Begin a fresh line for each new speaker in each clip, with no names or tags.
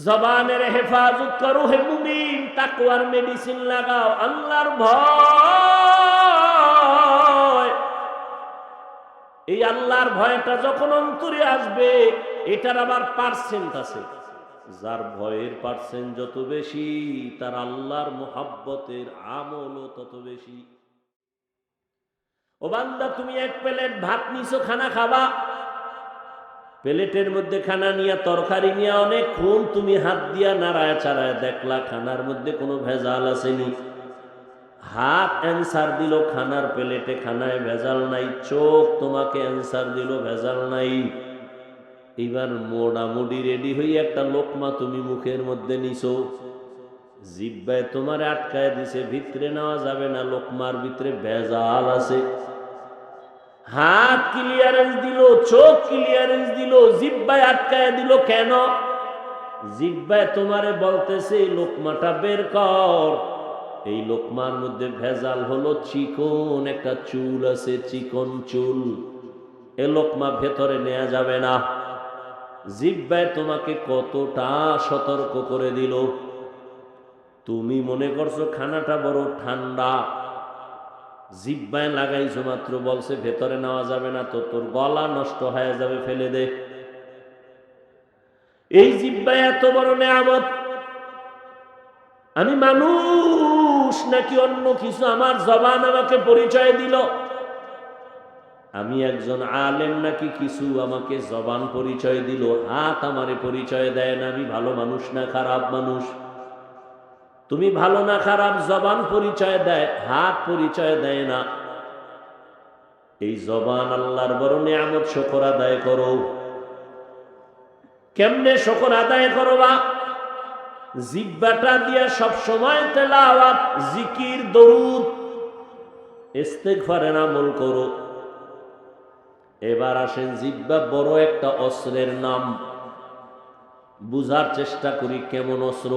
জবানের হেফাজত করো হে মুমিন, তাকওয়ার মেডিসিন লাগাও, আল্লাহর ভয়। এই আল্লাহর ভয়টা যখন অন্তরে আসবে, এটার আবার পার্সেন্ট আছে। যার ভয়ের পার্সেন্ট যত বেশি, তার আল্লাহর মুহাব্বতের আমলও তত বেশি। ও বান্দা, তুমি এক প্লেট ভাত নিছো, খানা খাবা, প্লেটের মধ্যে খানা নিয়ে তরকারি নিয়ে অনেকক্ষণ তুমি হাত দিয়া নাড়ায় চাড়ায় দেখলা খানার মধ্যে কোনো ভেজাল আসেনি। হাত অ্যান্সার দিল খানার প্লেটে খানায় ভেজাল নাই, চোখ তোমাকে অ্যান্সার দিল ভেজাল নাই। এবার মোটামুটি রেডি হয়ে একটা লোকমা তুমি মুখের মধ্যে নিছো, জিহ্বায় তোমার আটকায় দিছে, ভিতরে নেওয়া যাবে না, লোকমার ভিতরে ভেজাল আছে। হাত ক্লিয়ারেন্স দিল, চোখ ক্লিয়ারেন্স দিল, জিহ্বায় আটকায় দিল। কেন? জিহ্বায় তোমারে বলতেছে লোকমাটা বের কর। এই লোকমার মধ্যে ভেজাল হলো চিকন একটা চুল আছে, চিকন চুল, এ লোকমা ভেতরে নেওয়া যাবে না। জিহ্বায় তোমাকে কতটা সতর্ক করে দিল। তুমি মনে করছো খানাটা বড় ঠান্ডা, জিহ্বায় লাগাইছো মাত্র, বলছে ভেতরে নেওয়া যাবে না, তো তোর গলা নষ্ট হয়ে যাবে, ফেলে দে। এই জিহ্বায় এত বড় নেয়ামত। আমি মানুষ নাকি অন্য কিছু? আমার জবান আমাকে পরিচয় দিল। আমি একজন আলেম নাকি কিছু? আমাকে জবান পরিচয় দিল। হাত আমারে পরিচয় দেয় না আমি ভালো মানুষ না খারাপ মানুষ। তুমি ভালো না খারাপ জবান পরিচয় দেয়, হাত পরিচয় দেয় না। এই জবান আল্লাহর বড় নিয়ামত, শুকর আদায় করো। কেমনে শুকর আদায় করবা? জিহ্বাটা দিয়া সব সময় তেলাওয়াত, জিকির, দরুদ, ইস্তিগফারের আমল করো। এবার আসেন, জিহ্বা বড় একটা অস্ত্রের নাম। বুঝার চেষ্টা করি কেমন অস্ত্র।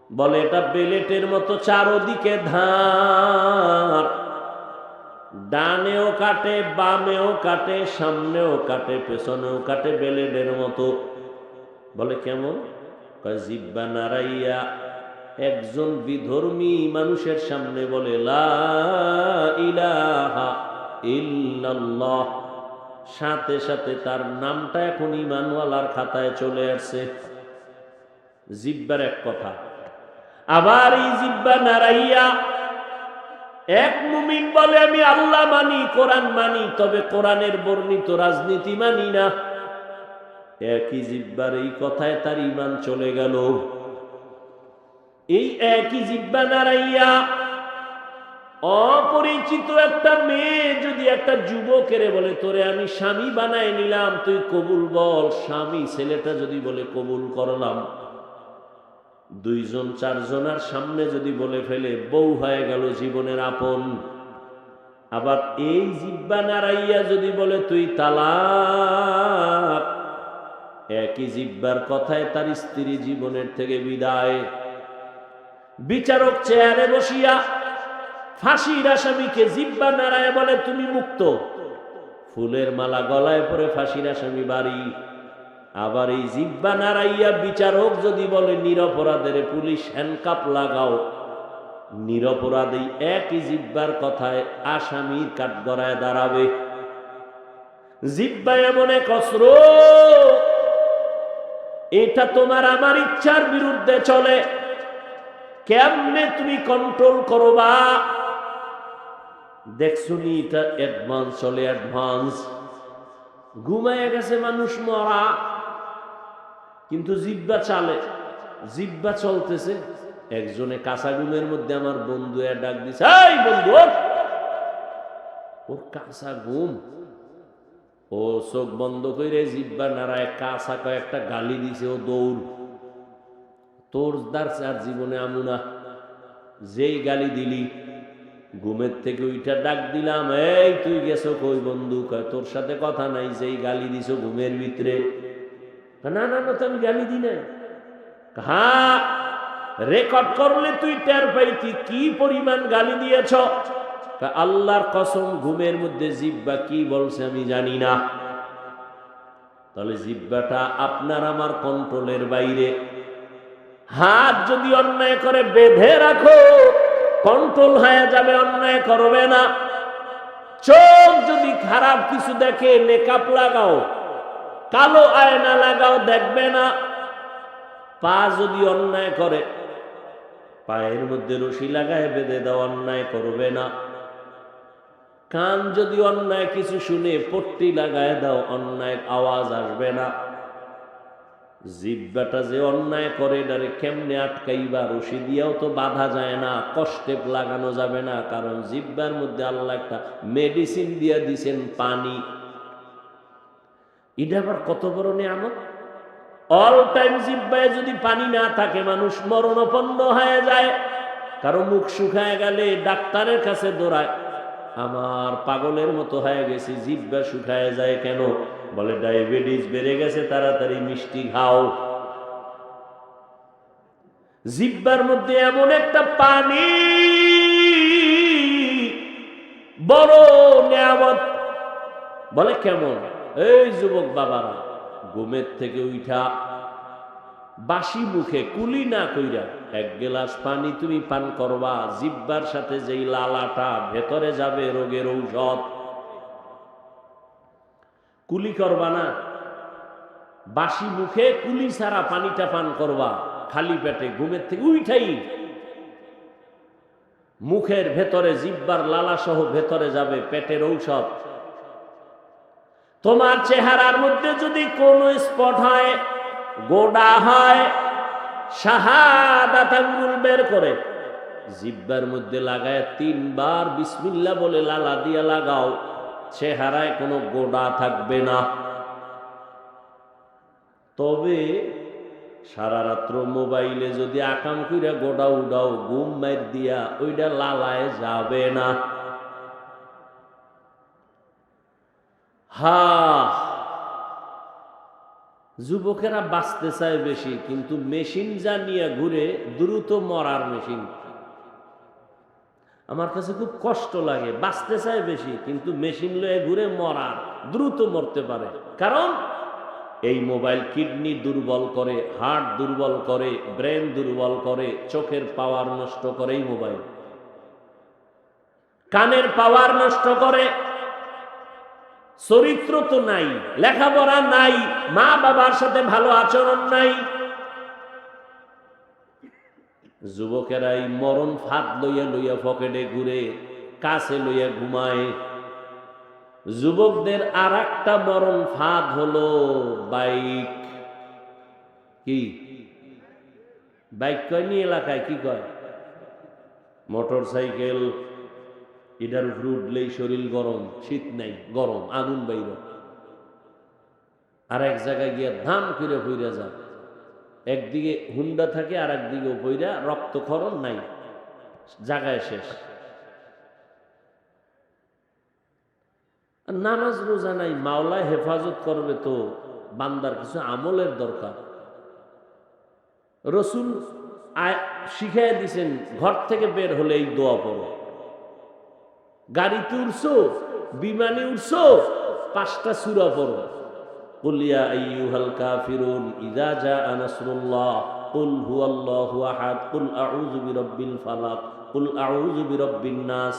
বলে এটা বেলেটের মতো, চারদিকে ধার, ডানেও কাটে, বামেও কাটে, সামনেও কাটে, পেছনেও কাটে, বেলেটের মতো। বলে কেমন? জিহ্বা নাড়াইয়া একজন বিধর্মী মানুষের সামনে বলে লা ইলাহা ইল্লাল্লাহ, সাথে সাথে তার নামটা এখন ঈমানওয়ালার খাতায় চলে আসছে। জিহ্বার এক কথা। আবার এই জিহ্বা নাড়াইয়া এক মুমিন বলে আমি আল্লাহ মানি, কোরআন মানি, তবে কোরআনের বর্ণিত রাজনীতি মানি না। একই জিহ্বার এই কথায় তার ঈমান চলে গেল। এই একই জিহ্বা নাড়াইয়া অপরিচিত একটা মেয়ে যদি একটা যুবকের বলে তোরে আমি স্বামী বানায় নিলাম, তুই কবুল বল। স্বামী ছেলেটা যদি বলে কবুল করলাম, দুইজন চারজনের সামনে যদি বলে ফেলে, বউ হয়ে গেল জীবনের আপন। আবার এই জিহ্বা নাড়াইয়া যদি বলে তুই তালাক, একই জিহ্বার কথায় তার স্ত্রী জীবনের থেকে বিদায়। বিচারক চেয়ারে বসিয়া ফাঁসির আসামিকে জিহ্বা নাড়ায় বলে তুমি মুক্ত। ফুলের মালা গলায় পরে ফাঁসির আসামি বাড়ি। আবার এই জিহ্বা নাড়াইয়া বিচারক যদি বলে নিরপরাধের পুলিশ হ্যান্ডকাপ লাগাও, নিরপরাধী একই জিহ্বার কথায় আসামির কাঠগড়ায় দাঁড়াবে। জিহ্বা এমন এক অস্ত্র, এটা তোমার আমার ইচ্ছার বিরুদ্ধে চলে। কেমনে তুমি কন্ট্রোল করবা? দেখছুনি এটা অ্যাডভান্স চলে, অ্যাডভান্স। ঘুমায় গেছে মানুষ মরা, কিন্তু জিহ্বা চালে, জিহ্বা চলতেছে। একজনে কাঁচা ঘুমের মধ্যে আমার বন্ধু ডাক দিছে, এই বন্ধু, ওর কাঁচা ঘুম। ও চোখ বন্ধ করে জিহ্বা নাড়ায় কাঁচা কয়েকটা গালি দিছে, ও দৌড়। তোর দার আর জীবনে আমুনা, যেই গালি দিলি ঘুমের থেকে উইটা ডাক দিলাম, এই তুই গেছো কই বন্ধু? তোর সাথে কথা নাই, যেই গালি দিছো ঘুমের ভিতরে। না না না, তো আমি গালি দি নাই। হ্যাঁ, রেকর্ড করলে তুই টের পাইতি কি পরিমাণ গালি দিয়েছ। আল্লাহর কসম, ঘুমের মধ্যে জিহ্বা কি বলছে আমি জানি না। তাহলে জিহ্বাটা আপনার আমার কন্ট্রোলের বাইরে। হাত যদি অন্যায় করে বেঁধে রাখো, কন্ট্রোল হয়ে যাবে, অন্যায় করবে না। চোখ যদি খারাপ কিছু দেখে, নেকাপ লাগাও, কালো আয়না লাগাও, দেখবে না। পা যদি অন্যায় করে, পায়ের মধ্যে রশি লাগায় বেঁধে দাও, অন্যায় করবে না। কান যদি অন্যায় কিছু শুনে পট্টি লাগায় দাও, অন্যায় আওয়াজ আসবে না। জিহ্বাটা যে অন্যায় করে, এটারে কেমনে আটকাইবা? রশি দিয়েও তো বাধা যায় না, কষ্টে লাগানো যাবে না, কারণ জিহ্বার মধ্যে আল্লাহ একটা মেডিসিন দিয়ে দিছেন, পানি। এটা আবার কত বড় নিয়ামত! অল টাইম জিহ্বায় যদি পানি না থাকে, মানুষ মরণাপন্ন হয়ে যায়। কারো মুখ শুকায় গেলে ডাক্তারের কাছে দৌড়ায়, আমার পাগলের মতো হয়ে গেছি, জিহ্বা শুকায় যায় কেন? বলে ডায়াবেটিস বেড়ে গেছে, তাড়াতাড়ি মিষ্টি খাও। জিহ্বার মধ্যে এমন একটা পানি, বড় নিয়ামত। বলে কেমন? এই যুবক বাবারা, ঘুমের থেকে উঠা বাসি মুখে কুলি না কইরা এক গ্লাস পানি তুমি পান করবা, জিহ্বার সাথে যেই লালাটা ভেতরে যাবে, রোগের ঔষধ। কুলি করবা না, বাসি মুখে কুলি ছাড়া পানিটা পান করবা, খালি পেটে ঘুমের থেকে উঠাই মুখের ভেতরে জিহ্বার লালা সহ ভেতরে যাবে, পেটের ঔষধ। তোমার চেহারার মধ্যে যদি কোনো স্পট হয়, গোডা হয়, শাহাদাত আঙ্গুল বের করে জিহ্বার মধ্যে লাগায় 3 বার বিসমিল্লাহ বলে লালা দিয়া লাগাও, চেহারায় কোনো গোডা থাকবে না। তবে সারা রাত্র মোবাইলে যদি আকাম কইরা গোডা উডাও, ঘুম মাইর দিয়া, ওইটা লালায় যাবে না। যুবকেরা বাঁচতে চায় বেশি, কিন্তু মেশিন যা নিয়ে ঘুরে, দ্রুত মরার মেশিন। আমার কাছে খুব কষ্ট লাগে, বাঁচতে চায় বেশি, কিন্তু মেশিন লয়ে ঘুরে মরার, দ্রুত মরতে পারে। কারণ এই মোবাইল কিডনি দুর্বল করে, হার্ট দুর্বল করে, ব্রেন দুর্বল করে, চোখের পাওয়ার নষ্ট করে এই মোবাইল, কানের পাওয়ার নষ্ট করে। চরিত্র তো নাই, লেখাপড়া নাই, মা বাবার সাথে ভালো আচরণ নাই। যুবকেরা এই মরণ ফাঁদ লইয়া লইয়া পকেটে ঘুরে, কাছে লইয়া ঘুমায়। যুবকদের আর একটা মরণ ফাঁদ হলো বাইক। কি বাইক কয় নি এলাকায়? কি কয়? Motor cycle. এটার উপর উঠলেই শরীর গরম, শীত নাই, গরম, আগুন বাইর। আর এক জায়গায় গিয়ে ধাম করে পইরা যা, একদিকে হুন্ডা থাকে আর একদিকে পইরা, রক্তক্ষরণ নাই, জায়গায় শেষ। নামাজ রোজা নাই, মাওলায় হেফাজত করবে তো বান্দার কিছু আমলের দরকার। রসুল শিখাই দিছেন, ঘর থেকে বের হলে এই দোয়া পড়ো। গাড়িতে উঠছো, বিমানে উঠছো, 5টা সূরা পড়ো। কুল ইয়া আইয়ুহাল কাফিরুন ইযা জাআ নাসরুল্লাহ, কুল হুয়াল্লাহু আহাদ, কুল আউযু বিরাব্বিল ফালাক, কুল আউযু বিরাব্বিন নাস।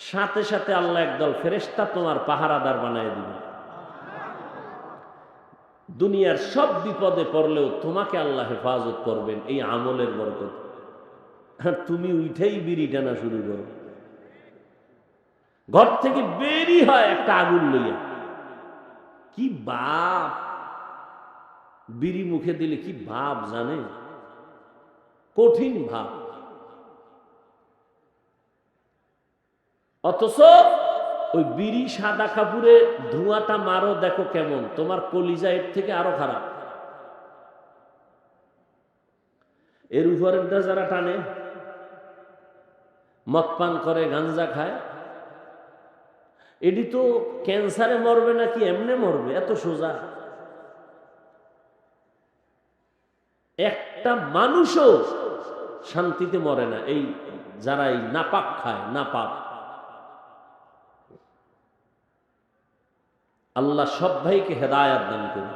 সাথে সাথে আল্লাহ একদল ফেরেশতা তোমার পাহারাদার বানায় দিবে। দুনিয়ার সব বিপদে পড়লেও তোমাকে আল্লাহ হেফাজত করবেন এই আমলের বরকত। তুমি উঠেই বিড়ি টানা শুরু করো, ঘর থেকে বেরি হয় একটা আগুন লইয়া। কি বাপ! বিড়ি মুখে দিলে কি ভাব জানে? কঠিন ভাব। অথচ ওই বিড়ি সাদা কাপড়ে ধোঁয়াটা মারো, দেখো কেমন, তোমার কলিজা এর থেকে আরো খারাপ। এর উপরেরটা যারা টানে, মদ পান করে, গাঞ্জা খায়, এটি তো ক্যান্সারে মরবে নাকি এমনে মরবে, এত সোজা। একটা মানুষও শান্তিতে মরে না এই যারা এই নাপাক খায়, নাপাক। আল্লাহ সব ভাইকে হেদায়াত দান করুন।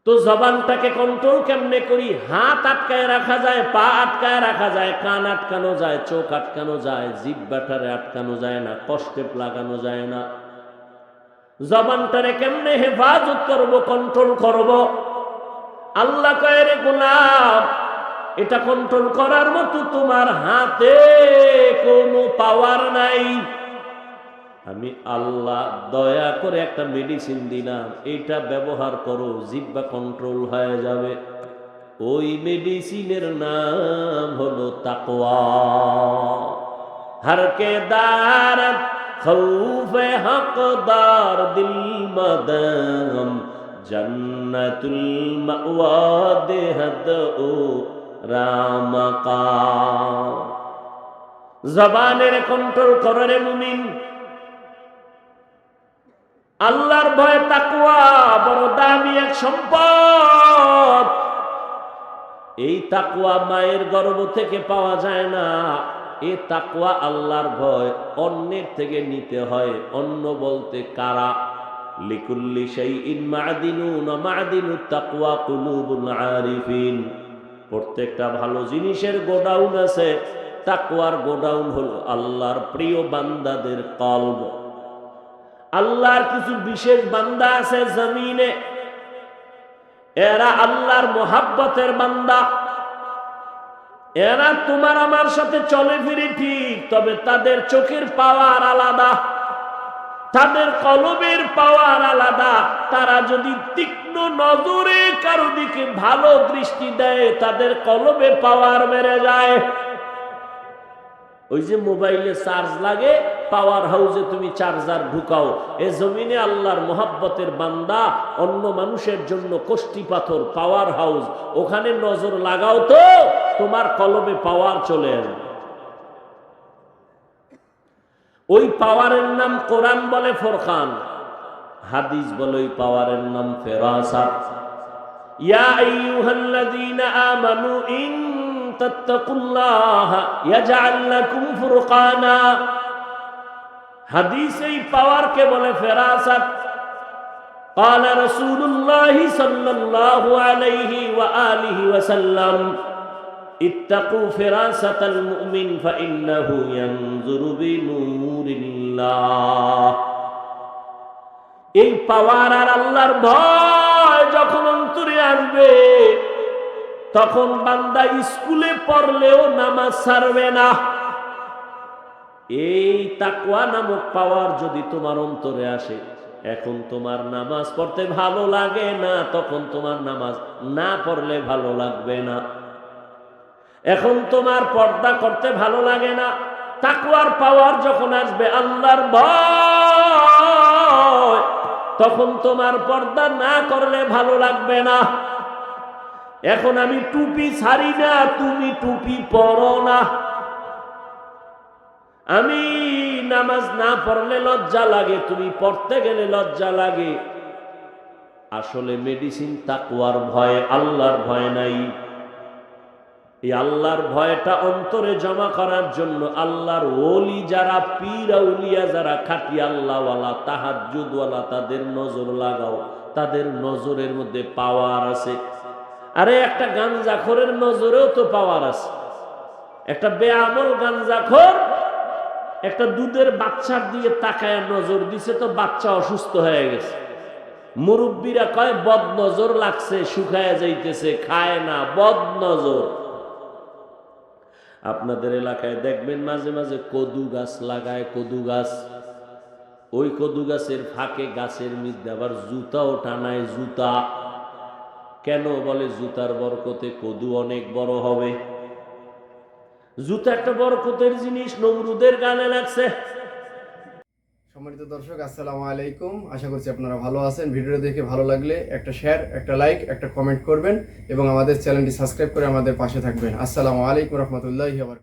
তো জবানটাকে কন্ট্রোল কেমনে করি? হাত আটকায় রাখা যায়, পা আটকায় রাখা যায়, কান আটকানো যায়, চোখ আটকানো যায়, জিহ্বাটারে আটকানো যায় না, কষ্টে লাগানো যায় না। জবানটারে কেমনে হেফাজত করব, কন্ট্রোল করব? আল্লাহ কয়, রে গোলাম, এটা কন্ট্রোল করার মতো তোমার হাতে কোনো পাওয়ার নাই। আমি আল্লাহ দয়া করে একটা মেডিসিন দিলাম, এটা ব্যবহার করো, জিহ্বা কন্ট্রোল হয়ে যাবে। ওই মেডিসিনের নাম হলো তাকওয়া। হরকে দারত খৌফে হকদার দিল মদম জন্নতুল মাওয়া দেহদ ও রামকা। জবানের কন্ট্রোল করো রে মুমিন। আল্লাহর ভয় তাকওয়া বড় দামি এক সম্পদ। এই তাকওয়া মায়ের গর্ভ থেকে পাওয়া যায় না। এই তাকওয়া আল্লাহর ভয় অন্যের থেকে নিতে হয়। অন্য বলতে কারা? লিকুল্লি শাইইন মা'দিনুন ওয়া মা'দিনুত তাকওয়া কুলুবুল আরিফিন। প্রত্যেকটা ভালো জিনিসের গোডাউন আছে, তাকওয়ার গোডাউন হলো আল্লাহর প্রিয় বান্দাদের কলব। আল্লাহর কিছু বিশেষ বান্দা আছে জমিনে, এরা আল্লাহর মোহাব্বতের বান্দা। এরা তোমার আমার সাথে চলে ফিরে ঠিক, তবে তাদের চোখের পাওয়ার আলাদা, তাদের কলবের পাওয়ার আলাদা। তারা যদি তীক্ষ্ণ নজরে কারো দিকে ভালো দৃষ্টি দেয়, তাদের কলবে পাওয়ার বেড়ে যায়। ওই যে মোবাইলে চার্জ লাগে, পাওয়ার হাউসে তুমি চার্জার ঢুকাও। এ জমিনে আল্লাহর মোহাব্বতের বান্দা অন্য মানুষের জন্য কষ্টি পাথর, পাওয়ার হাউস। ওখানে নজর লাগাও তো তোমার কলবে পাওয়ার চলে আসবে। ওই পাওয়ারের নাম কোরআন বলে ফুরকান, হাদিস বলে ওই পাওয়ারের নাম ফেরাসাত। ইয়া আইয়ুহাল্লাযীনা আমানু ইন তাত্তাকুল্লাহা ইয়াজআল লাকুম ফুরকানা। হাদিস এই পাওয়ারকে বলে ফেরাসাত। قال رسول الله صلى الله عليه وآله وسلم اتقوا فراسة المؤمن فإنه ينظر بنور الله। এই পাওয়ার আর আল্লাহর ভয় যখন অন্তরে আসবে, তখন বান্দা স্কুলে পড়লেও নামাজ ছাড়বে না। এই তাকওয়া নামক পাওয়ার যদি তোমার অন্তরে আসে, এখন তোমার নামাজ পড়তে ভালো লাগে না, তখন তোমার নামাজ না পড়লে ভালো লাগবে না। এখন তোমার পর্দা করতে ভালো লাগে না, তাকওয়ার পাওয়ার যখন আসবে, আল্লাহর ভয়, তখন তোমার পর্দা না করলে ভালো লাগবে না। এখন আমি টুপি ছাড়ি না, তুমি টুপি পরো না। আমি নামাজ না পড়লে লজ্জা লাগে, তুমি পড়তে গেলে লজ্জা লাগে। আসলে মেডিসিন তাকওয়ার ভয়, আল্লাহর ভয় নাই। এই আল্লাহর ভয়টা অন্তরে জমা করার জন্য আল্লাহর ওলি যারা, পীর আউলিয়া যারা, খাঁটি আল্লাহওয়ালা, তাহাজ্জুদওয়ালা, তাদের নজর লাগাও। তাদের নজরের মধ্যে পাওয়ার আছে। আরে একটা গাঞ্জাখোরের নজরেও তো পাওয়ার আছে। একটা বেআমল গাঞ্জাখোর একটা দুধের বাচ্চার দিয়ে তাকায় নজর দিছে, তো বাচ্চা অসুস্থ হয়ে গেছে। মুরব্বীরা কয় বদ নজর লাগছে, শুকায় যাইতেছে, খায় না, বদ নজর। আপনাদের এলাকায় দেখবেন মাঝে মাঝে কদু গাছ লাগায়, কদু গাছ। ওই কদু গাছের ফাঁকে গাছের মধ্যে আবার জুতাও টানায়, জুতা। কেন? বলে জুতার বরকতে কদু অনেক বড় হবে। জুতা একটা বরকতের জিনিস, নমরুদের গানে লাগছে।
সম্মানিত দর্শক, আসসালামু আলাইকুম। আশা করছি আপনারা ভালো আছেন। ভিডিওটা দেখে ভালো লাগলে একটা শেয়ার, একটা লাইক, একটা কমেন্ট করবেন এবং আমাদের চ্যানেলটি সাবস্ক্রাইব করে আমাদের পাশে থাকবেন। আসসালামু আলাইকুম রহমতুল্লাহি ওয়া বারাকাতুহু।